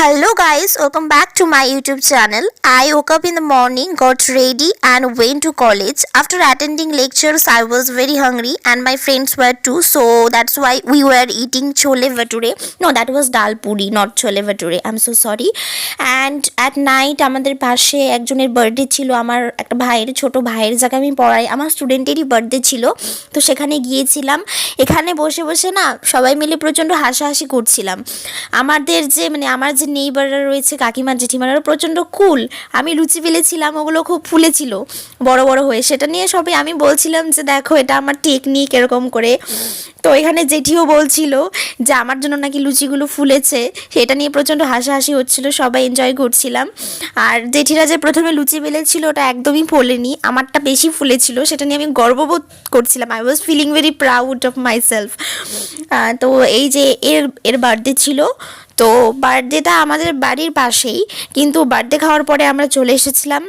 Hello guys, welcome back to my YouTube channel. I woke up in the morning, got ready and went to college. After attending lectures, I was very hungry and my friends were too. So that's why we were eating chole bhature. No, that was dal puri, not chole bhature. I'm so sorry. And at night আমাদের পাশে একজনের birthday ছিল, আমার একটা ভাইয়ের, ছোট ভাইয়ের যাকে আমি পড়াই, আমার স্টুডেন্টেরই বার্থডে ছিল। তো সেখানে গিয়েছিলাম। এখানে বসে বসে না সবাই মিলে প্রচণ্ড হাসাহাসি করছিলাম। আমাদের যে আমার যে নেইবাররা রয়েছে, কাকিমা জেঠিমারা প্রচণ্ড কুল। আমি লুচি বেলেছিলাম, ওগুলো খুব ফুলেছিল বড় বড় হয়ে। সেটা নিয়ে সবাই আমি বলছিলাম যে দেখো এটা আমার টেকনিক এরকম করে। তো এখানে জেঠিও বলছিল যে আমার জন্য নাকি লুচিগুলো ফুলেছে, সেটা নিয়ে প্রচণ্ড হাসাহাসি হচ্ছিল, সবাই এনজয় করছিলাম। আর জেঠিরা যে প্রথমে লুচি বেলেছিল ওটা একদমই ফোলেনি, আমারটা বেশি ফুলেছিল, সেটা নিয়ে আমি গর্ববোধ করছিলাম। I was feeling very proud of myself. তো এই যে এর বার্থডে ছিল, তো বার্থডেটা আমাদের বাড়ির পাশেই, কিন্তু বার্থডে খাওয়ার পরে আমরা চলে এসেছিলাম